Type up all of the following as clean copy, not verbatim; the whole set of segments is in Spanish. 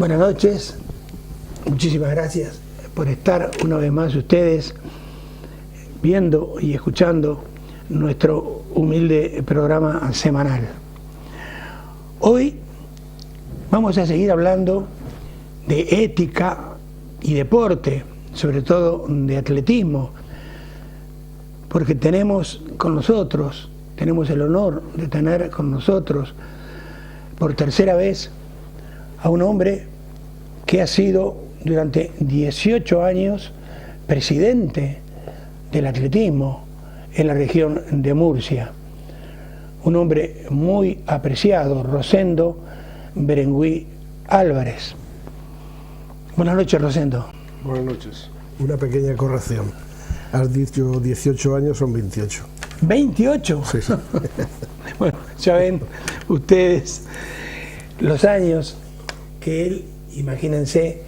Buenas noches, muchísimas gracias por estar una vez más ustedes viendo y escuchando nuestro humilde programa semanal. Hoy vamos a seguir hablando de ética y deporte, sobre todo de atletismo, porque tenemos el honor de tener con nosotros por tercera vez a un hombre que ha sido durante 18 años presidente del atletismo en la región de Murcia. Un hombre muy apreciado, Rosendo Berengüí Álvarez. Buenas noches, Rosendo. Buenas noches. Una pequeña corrección. Has dicho 18 años, son 28. ¿28? Sí, sí. Bueno, ya ven ustedes los años que él, imagínense,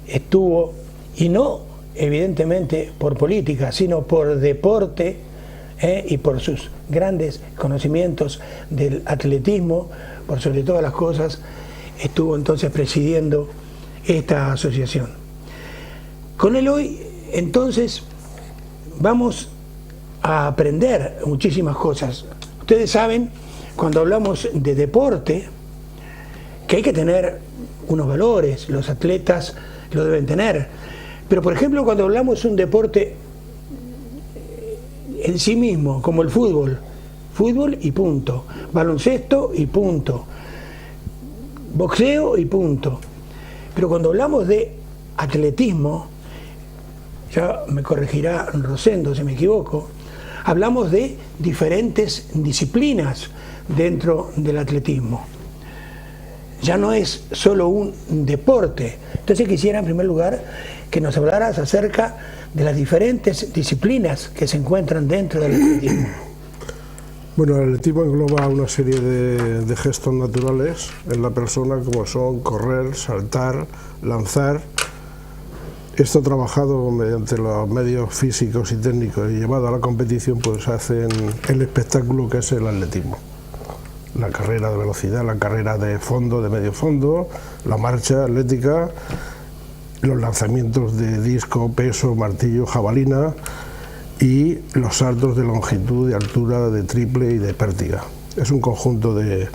estuvo, y no evidentemente por política, sino por deporte, y por sus grandes conocimientos del atletismo, por sobre todas las cosas, estuvo entonces presidiendo esta asociación. Con él hoy, entonces, vamos a aprender muchísimas cosas. Ustedes saben, cuando hablamos de deporte, que hay que tener unos valores, los atletas lo deben tener, pero por ejemplo cuando hablamos de un deporte en sí mismo, como el fútbol y punto, baloncesto y punto, boxeo y punto, pero cuando hablamos de atletismo, ya me corregirá Rosendo si me equivoco, hablamos de diferentes disciplinas dentro del atletismo. Ya no es solo un deporte. Entonces quisiera en primer lugar que nos hablaras acerca de las diferentes disciplinas que se encuentran dentro del atletismo. Bueno, el atletismo engloba una serie de gestos naturales en la persona, como son correr, saltar, lanzar. Esto trabajado mediante los medios físicos y técnicos y llevado a la competición, pues hacen el espectáculo que es el atletismo. La carrera de velocidad, la carrera de fondo, de medio fondo, la marcha atlética, los lanzamientos de disco, peso, martillo, jabalina y los saltos de longitud, de altura, de triple y de pértiga. Es un conjunto de...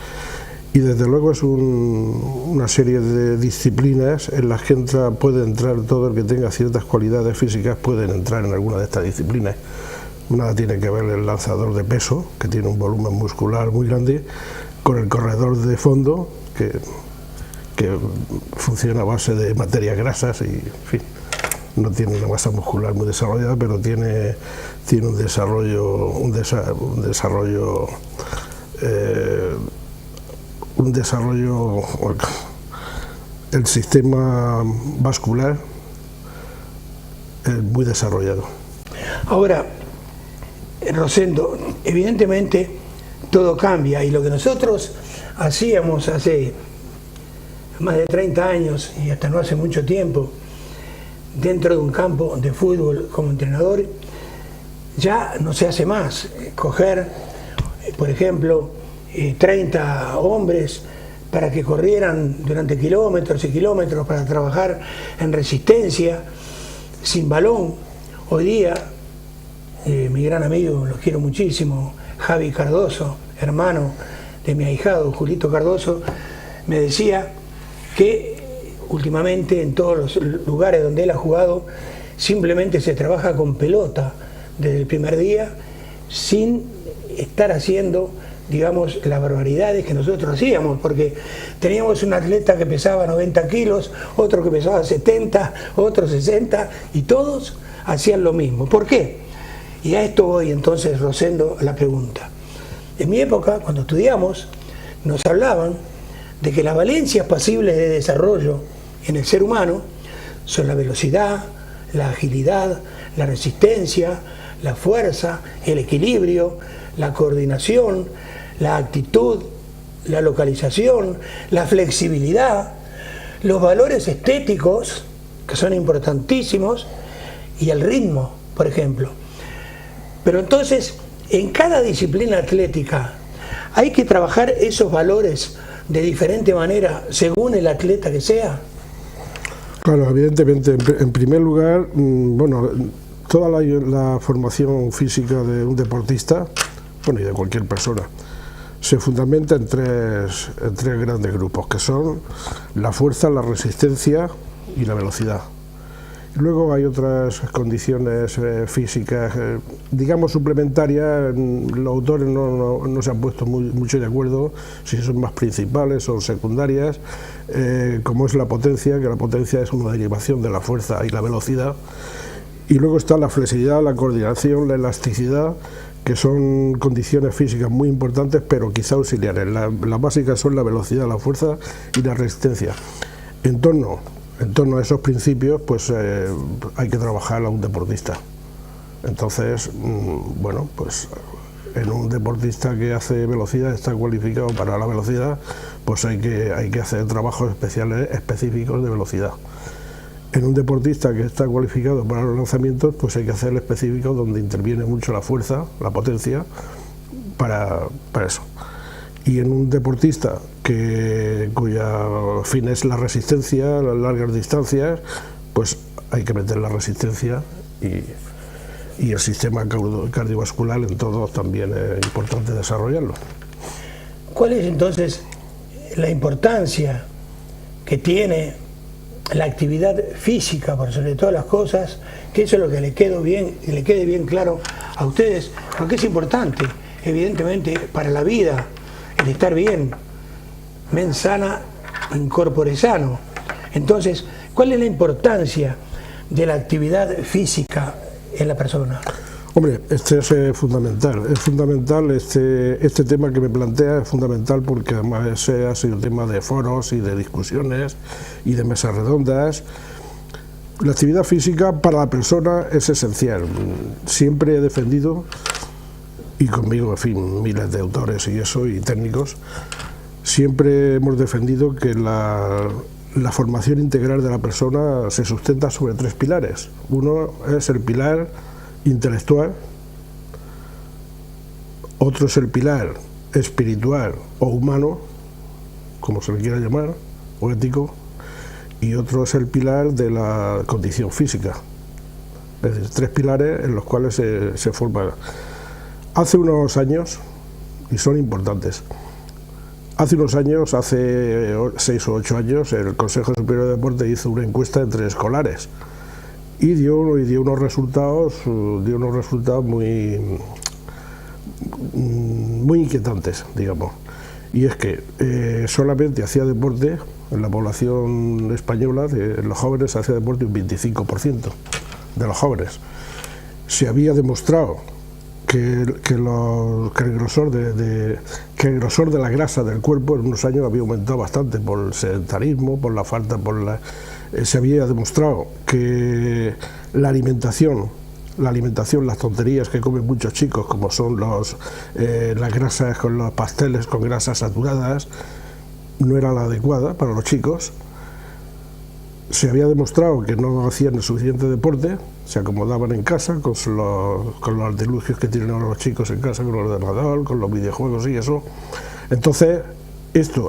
y desde luego es una serie de disciplinas en las que puede entrar todo el que tenga ciertas cualidades físicas, pueden entrar en alguna de estas disciplinas. Una tiene que ver el lanzador de peso, que tiene un volumen muscular muy grande, con el corredor de fondo, que funciona a base de materias grasas y, en fin, no tiene una masa muscular muy desarrollada, pero tiene un desarrollo el sistema vascular es muy desarrollado. Ahora, Rosendo, evidentemente todo cambia y lo que nosotros hacíamos hace más de 30 años y hasta no hace mucho tiempo dentro de un campo de fútbol como entrenador, ya no se hace más. Coger, por ejemplo, 30 hombres para que corrieran durante kilómetros y kilómetros para trabajar en resistencia, sin balón. Hoy día, mi gran amigo, lo quiero muchísimo, Javi Cardoso, hermano de mi ahijado Julito Cardoso, me decía que últimamente en todos los lugares donde él ha jugado simplemente se trabaja con pelota desde el primer día sin estar haciendo, digamos, las barbaridades que nosotros hacíamos, porque teníamos un atleta que pesaba 90 kilos, otro que pesaba 70, otro 60 y todos hacían lo mismo. ¿Por qué? Y a esto voy entonces, Rosendo, la pregunta. En mi época, cuando estudiamos, nos hablaban de que las valencias pasibles de desarrollo en el ser humano son la velocidad, la agilidad, la resistencia, la fuerza, el equilibrio, la coordinación, la actitud, la localización, la flexibilidad, los valores estéticos, que son importantísimos, y el ritmo, por ejemplo. Pero entonces, en cada disciplina atlética hay que trabajar esos valores de diferente manera según el atleta que sea. Claro, evidentemente, en primer lugar, bueno, toda la formación física de un deportista, bueno, y de cualquier persona, se fundamenta en tres grandes grupos, que son la fuerza, la resistencia y la velocidad. Luego hay otras condiciones físicas, digamos suplementarias. Los autores no se han puesto mucho de acuerdo si son más principales o secundarias, como es la potencia, que la potencia es una derivación de la fuerza y la velocidad. Y luego está la flexibilidad, la coordinación, la elasticidad, que son condiciones físicas muy importantes, pero quizá auxiliares. Las básicas son la velocidad, la fuerza y la resistencia. En torno a esos principios, pues hay que trabajar a un deportista. Entonces, bueno, pues en un deportista que hace velocidad, está cualificado para la velocidad, pues hay que hacer trabajos especiales, específicos de velocidad. En un deportista que está cualificado para los lanzamientos, pues hay que hacer el específico donde interviene mucho la fuerza, la potencia, para eso. Y en un deportista cuya fin es la resistencia, las largas distancias, pues hay que meter la resistencia y el sistema cardiovascular en todo también es importante desarrollarlo. ¿Cuál es entonces la importancia que tiene la actividad física por sobre todas las cosas? Que eso es lo que le quede bien claro a ustedes, porque es importante, evidentemente, para la vida, el estar bien. Mens sana, in corpore sano. Entonces, ¿cuál es la importancia de la actividad física en la persona? Hombre, este es fundamental. Es fundamental este tema que me plantea, es fundamental porque además ese ha sido tema de foros y de discusiones y de mesas redondas. La actividad física para la persona es esencial. Siempre he defendido, y conmigo, en fin, miles de autores y eso, y técnicos, siempre hemos defendido que la formación integral de la persona se sustenta sobre tres pilares. Uno es el pilar intelectual, otro es el pilar espiritual o humano, como se le quiera llamar, o ético, y otro es el pilar de la condición física. Es decir, tres pilares en los cuales se forma. Hace unos años, y son importantes, hace 6 o 8 años, el Consejo Superior de Deporte hizo una encuesta entre escolares y dio unos resultados muy inquietantes, digamos. Y es que solamente hacía deporte, en la población española, en los jóvenes hacía deporte un 25% de los jóvenes. Se había demostrado que el grosor de la grasa del cuerpo en unos años había aumentado bastante por el sedentarismo, por la falta, se había demostrado que la alimentación, las tonterías que comen muchos chicos, como son las grasas con los pasteles con grasas saturadas, no era la adecuada para los chicos. Se había demostrado que no hacían el suficiente deporte, se acomodaban en casa con los artilugios que tienen ahora los chicos en casa, con el ordenador, con los videojuegos y eso. Entonces,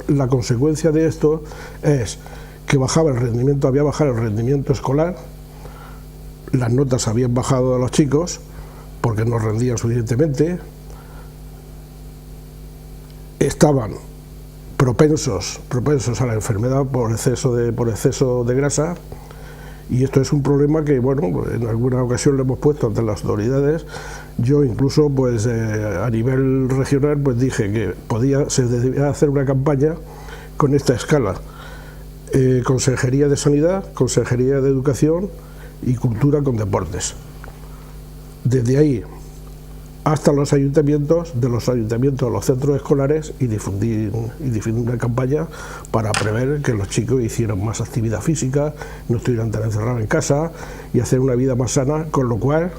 la consecuencia de esto es que había bajado el rendimiento escolar, las notas habían bajado a los chicos porque no rendían suficientemente, estaban propensos a la enfermedad por exceso de grasa, y esto es un problema que, bueno, en alguna ocasión lo hemos puesto ante las autoridades. Yo incluso, pues a nivel regional, pues dije que se debía hacer una campaña con esta escala: Consejería de Sanidad, Consejería de Educación y Cultura con deportes. Desde ahí hasta los ayuntamientos, de los ayuntamientos a los centros escolares, y difundir una campaña para prever que los chicos hicieran más actividad física, no estuvieran tan encerrados en casa y hacer una vida más sana, con lo cual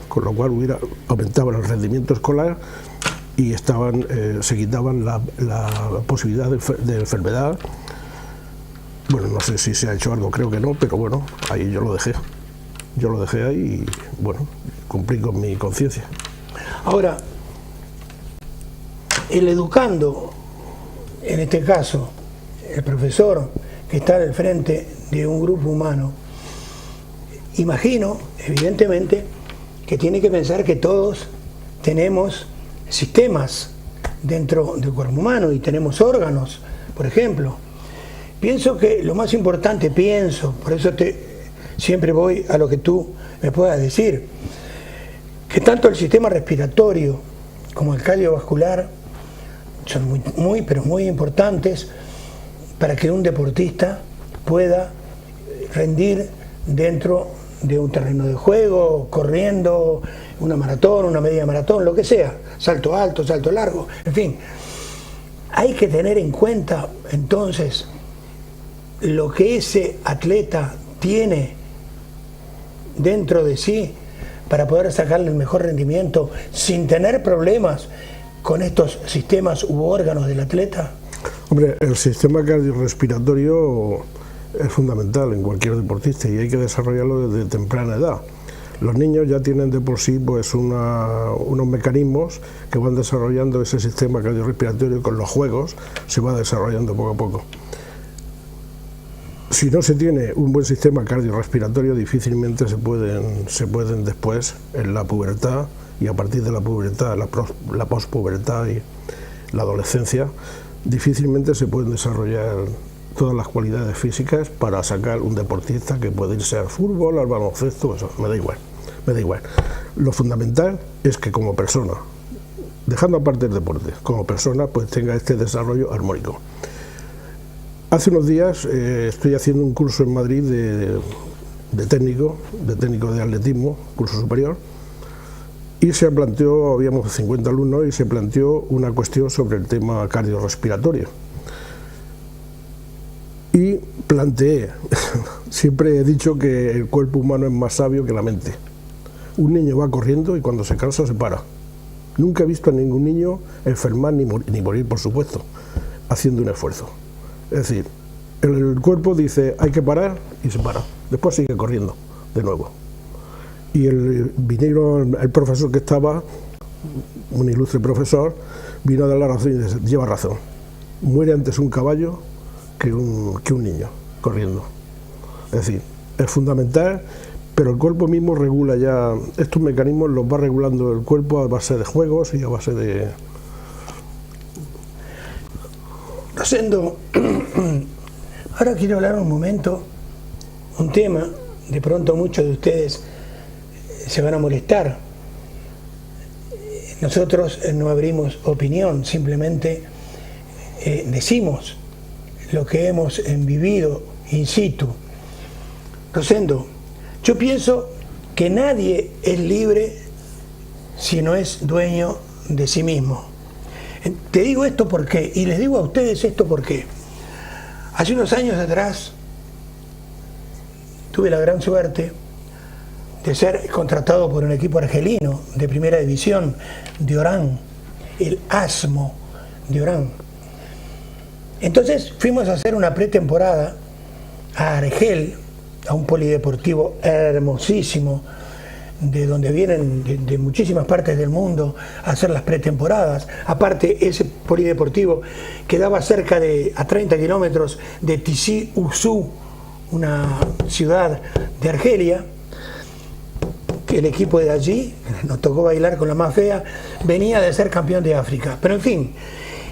aumentaban el rendimiento escolar y se quitaban la posibilidad de enfermedad. Bueno, no sé si se ha hecho algo, creo que no, pero bueno, ahí yo lo dejé ahí y bueno, cumplí con mi conciencia. Ahora, el educando, en este caso, el profesor que está al frente de un grupo humano, imagino, evidentemente, que tiene que pensar que todos tenemos sistemas dentro del cuerpo humano y tenemos órganos, por ejemplo. Pienso que lo más importante, por eso siempre voy a lo que tú me puedas decir, que tanto el sistema respiratorio como el cardiovascular son pero muy importantes para que un deportista pueda rendir dentro de un terreno de juego, corriendo una maratón, una media maratón, lo que sea, salto alto, salto largo, en fin. Hay que tener en cuenta entonces lo que ese atleta tiene dentro de sí para poder sacarle el mejor rendimiento sin tener problemas con estos sistemas u órganos del atleta. Hombre, el sistema cardiorrespiratorio es fundamental en cualquier deportista y hay que desarrollarlo desde temprana edad. Los niños ya tienen de por sí pues unos mecanismos que van desarrollando ese sistema cardiorrespiratorio. Con los juegos se va desarrollando poco a poco. Si no se tiene un buen sistema cardiorrespiratorio, difícilmente se pueden después, en la pubertad y a partir de la pubertad, la pospubertad y la adolescencia, difícilmente se pueden desarrollar todas las cualidades físicas para sacar un deportista que puede irse al fútbol, al baloncesto, eso, me da igual. Lo fundamental es que como persona, dejando aparte el deporte, como persona pues tenga este desarrollo armónico. Hace unos días estoy haciendo un curso en Madrid de técnico de atletismo, curso superior, y se planteó, habíamos 50 alumnos, y se planteó una cuestión sobre el tema cardiorrespiratorio. Y planteé, siempre he dicho que el cuerpo humano es más sabio que la mente. Un niño va corriendo y cuando se cansa se para. Nunca he visto a ningún niño enfermar ni morir, por supuesto, haciendo un esfuerzo. Es decir, el cuerpo dice hay que parar y se para, después sigue corriendo de nuevo. Y vinieron el profesor que estaba, un ilustre profesor, vino a dar la razón y dice, lleva razón, muere antes un caballo que un niño corriendo. Es decir, es fundamental, pero el cuerpo mismo regula ya, estos mecanismos los va regulando el cuerpo a base de juegos y a base de... Rosendo, ahora quiero hablar un momento, un tema, de pronto muchos de ustedes se van a molestar. Nosotros no abrimos opinión, simplemente decimos lo que hemos vivido in situ. Rosendo, yo pienso que nadie es libre si no es dueño de sí mismo. Te digo esto porque, y les digo a ustedes esto porque hace unos años atrás tuve la gran suerte de ser contratado por un equipo argelino de primera división de Orán, el Asmo de Orán. Entonces fuimos a hacer una pretemporada a Argel, a un polideportivo hermosísimo, de donde vienen de muchísimas partes del mundo a hacer las pretemporadas. Aparte, ese polideportivo quedaba cerca a 30 kilómetros de Tizi Ouzou, una ciudad de Argelia, que el equipo de allí, nos tocó bailar con la más fea, venía de ser campeón de África. Pero en fin,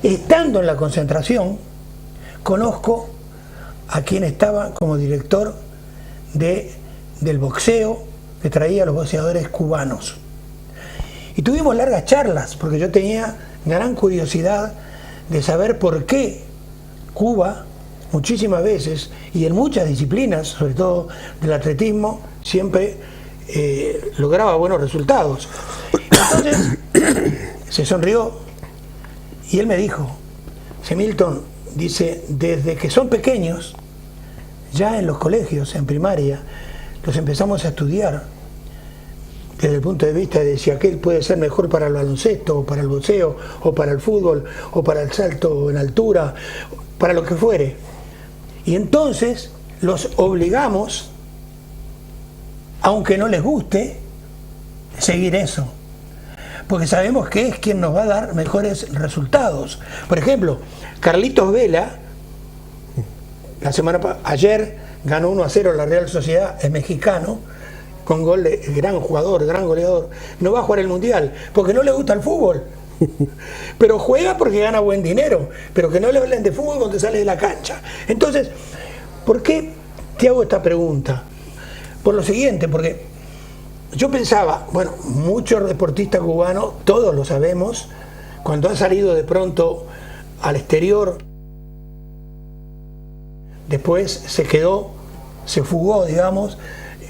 estando en la concentración, conozco a quien estaba como director del boxeo, que traía a los boxeadores cubanos. Y tuvimos largas charlas, porque yo tenía gran curiosidad de saber por qué Cuba, muchísimas veces, y en muchas disciplinas, sobre todo del atletismo, siempre lograba buenos resultados. Entonces, se sonrió, y él me dijo, Milton, dice, desde que son pequeños, ya en los colegios, en primaria, los empezamos a estudiar desde el punto de vista de si aquel puede ser mejor para el baloncesto, o para el boxeo, o para el fútbol, o para el salto en altura, para lo que fuere. Y entonces los obligamos, aunque no les guste, seguir eso. Porque sabemos que es quien nos va a dar mejores resultados. Por ejemplo, Carlitos Vela, ayer ganó 1-0 la Real Sociedad, es mexicano, con gol de gran jugador, gran goleador, no va a jugar el Mundial porque no le gusta el fútbol. Pero juega porque gana buen dinero, pero que no le hablen de fútbol cuando sale de la cancha. Entonces, ¿por qué te hago esta pregunta? Por lo siguiente, porque yo pensaba, bueno, muchos deportistas cubanos, todos lo sabemos, cuando han salido de pronto al exterior, después se fugó, digamos,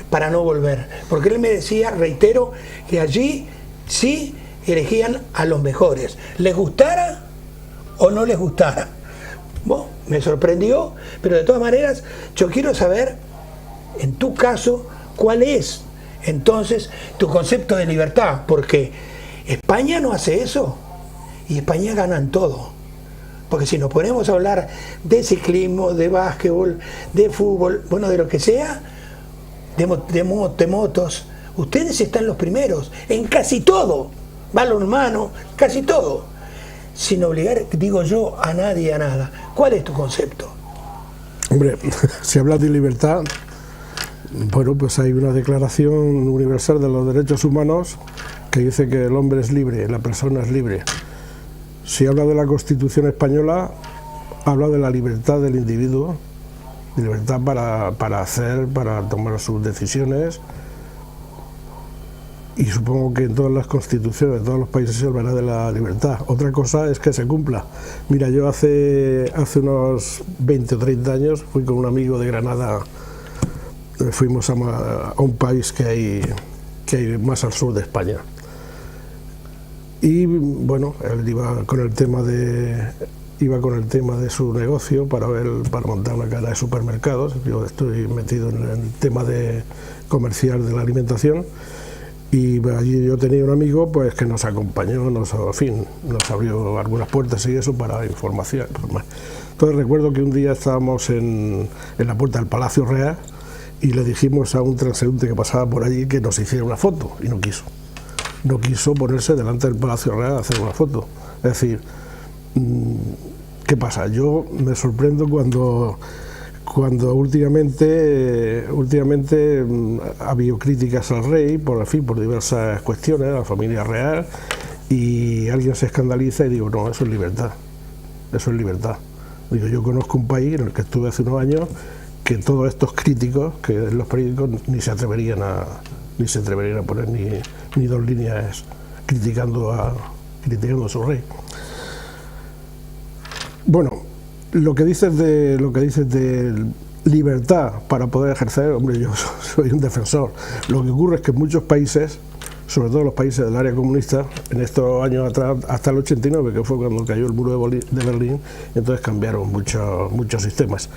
para no volver. Porque él me decía, reitero, que allí sí elegían a los mejores, les gustara o no les gustara. Bueno, me sorprendió, pero de todas maneras yo quiero saber, en tu caso, cuál es entonces tu concepto de libertad, porque España no hace eso y España gana en todo. Porque si nos ponemos a hablar de ciclismo, de básquetbol, de fútbol, bueno, de lo que sea, de motos, ustedes están los primeros en casi todo, balonmano, casi todo, sin obligar, digo yo, a nadie a nada. ¿Cuál es tu concepto? Hombre, si hablas de libertad, bueno, pues hay una Declaración Universal de los Derechos Humanos que dice que el hombre es libre, la persona es libre. Si habla de la Constitución española, habla de la libertad del individuo, libertad para tomar sus decisiones, y supongo que en todas las constituciones de todos los países se hablará de la libertad. Otra cosa es que se cumpla. Mira, yo hace unos 20 o 30 años fui con un amigo de Granada, fuimos a un país que hay más al sur de España. Y bueno, él iba con el tema de su negocio para montar una cadena de supermercados. Yo estoy metido en el tema comercial de la alimentación, y allí yo tenía un amigo pues que nos acompañó, nos abrió algunas puertas y eso para información. Entonces recuerdo que un día estábamos en la puerta del Palacio Real y le dijimos a un transeúnte que pasaba por allí que nos hiciera una foto, y no quiso. No quiso ponerse delante del Palacio Real a hacer una foto. Es decir, ¿qué pasa? Yo me sorprendo cuando últimamente ha habido críticas al rey por diversas cuestiones, a la familia real, y alguien se escandaliza y digo, no, eso es libertad. Eso es libertad. Digo, yo conozco un país en el que estuve hace unos años que todos estos críticos, que en los periódicos ni se atreverían a poner ni dos líneas criticando a su rey. Bueno, lo que dices de libertad para poder ejercer, hombre, yo soy un defensor. Lo que ocurre es que en muchos países, sobre todo los países del área comunista, en estos años atrás, hasta el 89, que fue cuando cayó el muro de Berlín, entonces cambiaron muchos sistemas.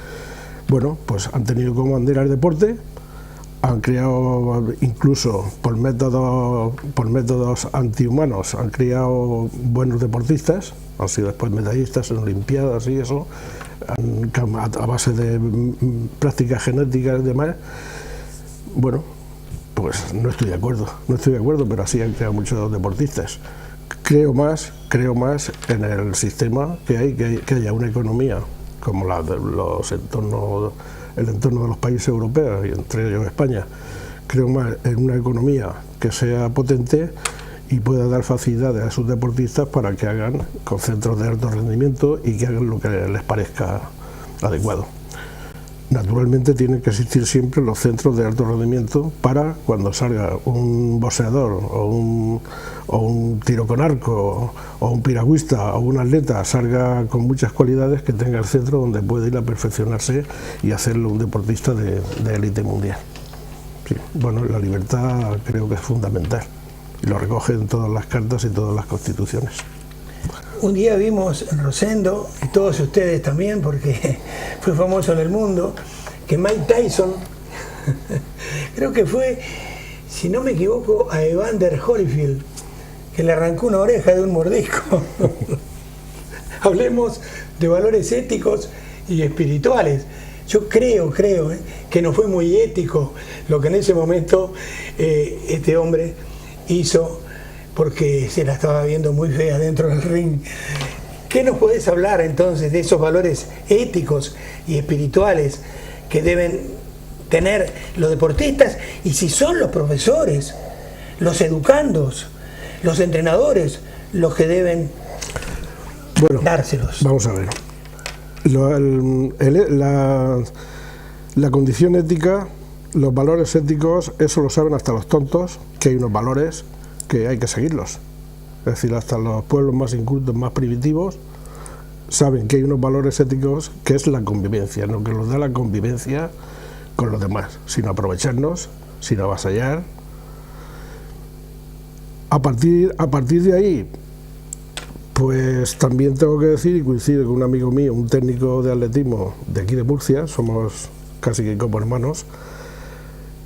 Bueno, pues han tenido como bandera el deporte, han creado, incluso por métodos antihumanos, han creado buenos deportistas, han sido después medallistas en Olimpiadas y eso, a base de prácticas genéticas y demás. Bueno, pues no estoy de acuerdo, pero así han creado muchos deportistas. Creo más en el sistema que haya una economía como el entorno de los países europeos, y entre ellos España. Creo más en una economía que sea potente y pueda dar facilidades a sus deportistas para que hagan con centros de alto rendimiento y que hagan lo que les parezca adecuado. Naturalmente tienen que existir siempre los centros de alto rendimiento para cuando salga un boxeador o un tiro con arco o un piragüista o un atleta salga con muchas cualidades, que tenga el centro donde puede ir a perfeccionarse y hacerlo un deportista de élite mundial. Sí, bueno, la libertad creo que es fundamental y lo recoge en todas las cartas y todas las constituciones. Un día vimos en Rosendo, y todos ustedes también, porque fue famoso en el mundo, que Mike Tyson, creo que fue, si no me equivoco, a Evander Holyfield, que le arrancó una oreja de un mordisco. Hablemos de valores éticos y espirituales. Yo creo que no fue muy ético lo que en ese momento este hombre hizo, porque se la estaba viendo muy fea dentro del ring. ¿Qué nos podés hablar entonces de esos valores éticos y espirituales que deben tener los deportistas y si son los profesores, los educandos, los entrenadores los que deben dárselos. Vamos a ver. La condición ética, los valores éticos, eso lo saben hasta los tontos, que hay unos valores que hay que seguirlos. Es decir, hasta los pueblos más incultos, más primitivos, saben que hay unos valores éticos que es la convivencia, lo que nos da la convivencia con los demás, sin aprovecharnos, sin avasallar. A partir de ahí, pues también tengo que decir, y coincido con un amigo mío, un técnico de atletismo de aquí de Murcia, somos casi que como hermanos,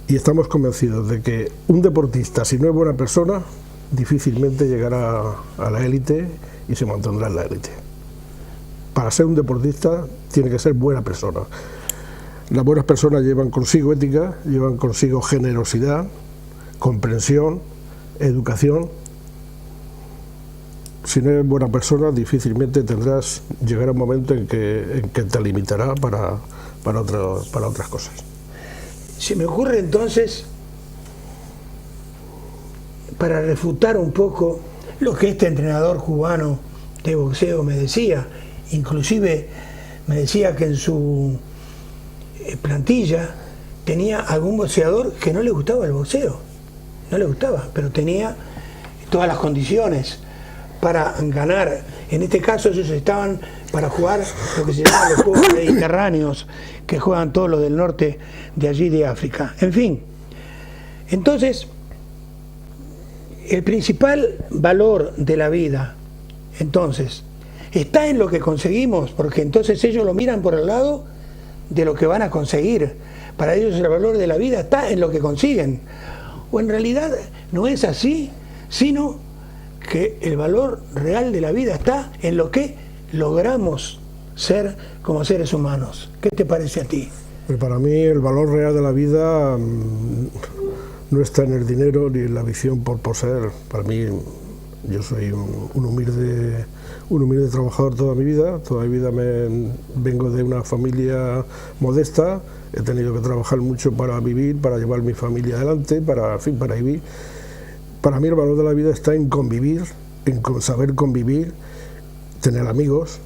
y estamos convencidos de que un deportista, si no es buena persona, difícilmente llegará a la élite y se mantendrá en la élite. Para ser un deportista tiene que ser buena persona. Las buenas personas llevan consigo ética, llevan consigo generosidad, comprensión, educación. Si no eres buena persona, difícilmente llegará un momento en que te limitará para otras cosas. Se me ocurre entonces, para refutar un poco lo que este entrenador cubano de boxeo me decía, inclusive me decía que en su plantilla tenía algún boxeador que no le gustaba el boxeo, no le gustaba, pero tenía todas las condiciones para ganar. En este caso ellos estaban para jugar lo que se llama los Juegos Mediterráneos, que juegan todos los del norte de allí de África. En fin, entonces el principal valor de la vida, entonces, está en lo que conseguimos, porque entonces ellos lo miran por el lado de lo que van a conseguir. Para ellos el valor de la vida está en lo que consiguen. O en realidad no es así, sino que el valor real de la vida está en lo que logramos ser como seres humanos. ¿Qué te parece a ti? Pues para mí el valor real de la vida no está en el dinero ni en la visión por poseer. Para mí, yo soy un humilde trabajador toda mi vida. Vengo de una familia modesta, he tenido que trabajar mucho para vivir, para llevar mi familia adelante, para vivir. Para mí el valor de la vida está en convivir, en saber convivir, tener amigos,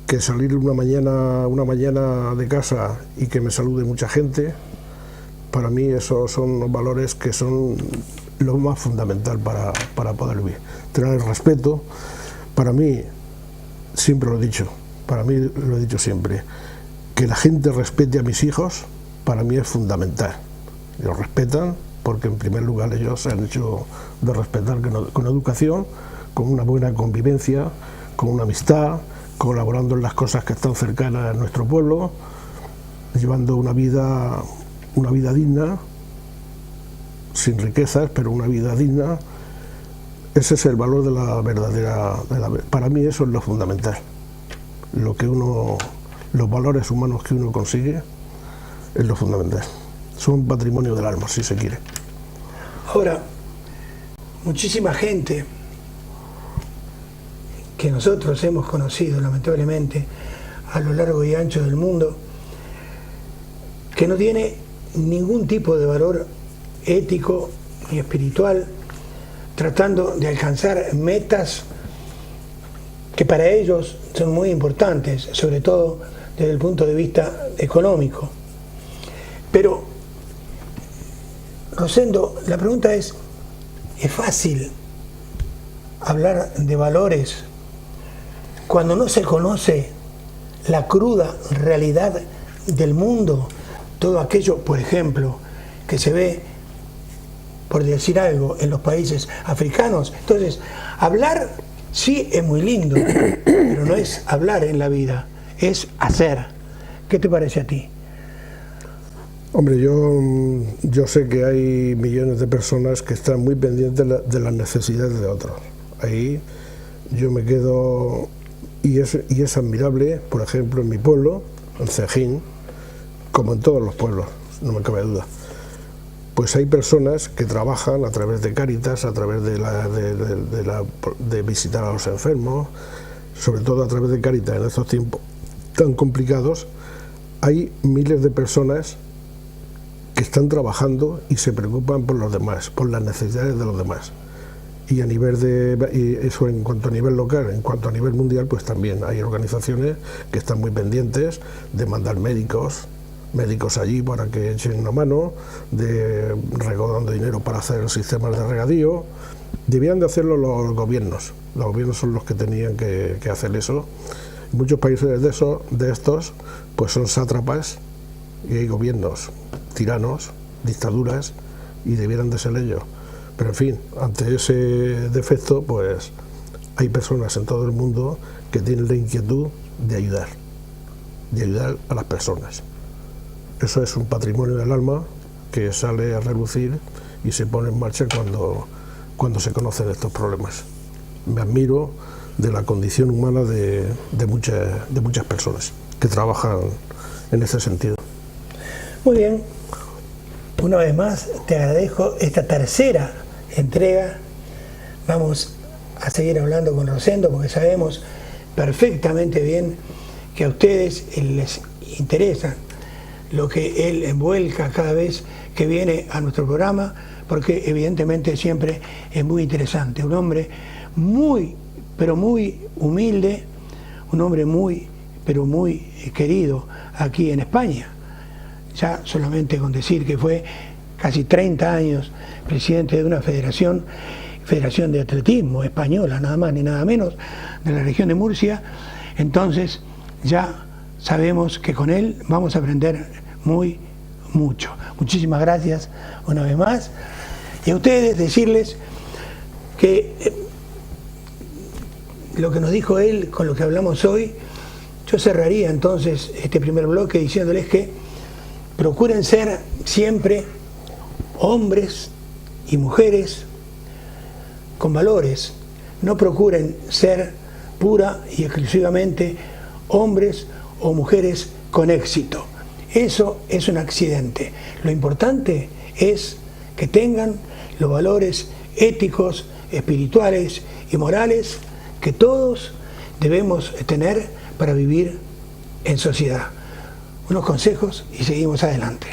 que salir una mañana de casa y que me salude mucha gente. Para mí esos son los valores que son lo más fundamental para poder vivir. Tener el respeto, para mí, siempre lo he dicho, siempre, que la gente respete a mis hijos, para mí es fundamental. Los respetan porque en primer lugar ellos se han hecho de respetar con educación, con una buena convivencia, con una amistad, colaborando en las cosas que están cercanas a nuestro pueblo, llevando una vida digna, sin riquezas, pero una vida digna. Ese es el valor de la verdadera. Para mí eso es lo fundamental. Los valores humanos que uno consigue es lo fundamental. Son patrimonio del alma, si se quiere. Ahora, muchísima gente que nosotros hemos conocido, lamentablemente, a lo largo y ancho del mundo, que no tiene ningún tipo de valor ético y espiritual, tratando de alcanzar metas que para ellos son muy importantes, sobre todo desde el punto de vista económico. Pero, Rosendo, la pregunta ¿es fácil hablar de valores cuando no se conoce la cruda realidad del mundo? Todo aquello, por ejemplo, que se ve, por decir algo, en los países africanos. Entonces, hablar sí es muy lindo, pero no es hablar en la vida, es hacer. ¿Qué te parece a ti? Hombre, yo sé que hay millones de personas que están muy pendientes de las necesidades de otros. Ahí yo me quedo, y es admirable, por ejemplo, en mi pueblo, en Cejín, como en todos los pueblos, no me cabe duda. Pues hay personas que trabajan a través de Cáritas, a través de visitar a los enfermos, sobre todo a través de Cáritas en estos tiempos tan complicados. Hay miles de personas están trabajando y se preocupan por los demás, por las necesidades de los demás. Y a nivel y eso en cuanto a nivel local, en cuanto a nivel mundial, pues también hay organizaciones que están muy pendientes de mandar médicos allí para que echen una mano, de recaudando dinero para hacer sistemas de regadío. Debían de hacerlo los gobiernos son los que tenían que hacer eso. Muchos países de estos pues son sátrapas y hay gobiernos tiranos, dictaduras, y debieran de ser ellos. Pero en fin, ante ese defecto, pues hay personas en todo el mundo que tienen la inquietud de ayudar a las personas. Eso es un patrimonio del alma que sale a relucir y se pone en marcha cuando se conocen estos problemas. Me admiro de la condición humana de muchas personas que trabajan en ese sentido. Muy bien, una vez más te agradezco esta tercera entrega. Vamos a seguir hablando con Rosendo porque sabemos perfectamente bien que a ustedes les interesa lo que él envuelca cada vez que viene a nuestro programa, porque evidentemente siempre es muy interesante. Un hombre muy, pero muy humilde, un hombre muy, pero muy querido aquí en España. Ya solamente con decir que fue casi 30 años presidente de una federación de atletismo española, nada más ni nada menos, de la región de Murcia. Entonces ya sabemos que con él vamos a aprender mucho. Muchísimas gracias una vez más. Y a ustedes decirles que lo que nos dijo él con lo que hablamos hoy, yo cerraría entonces este primer bloque diciéndoles que procuren ser siempre hombres y mujeres con valores. No procuren ser pura y exclusivamente hombres o mujeres con éxito. Eso es un accidente. Lo importante es que tengan los valores éticos, espirituales y morales que todos debemos tener para vivir en sociedad. Unos consejos y seguimos adelante.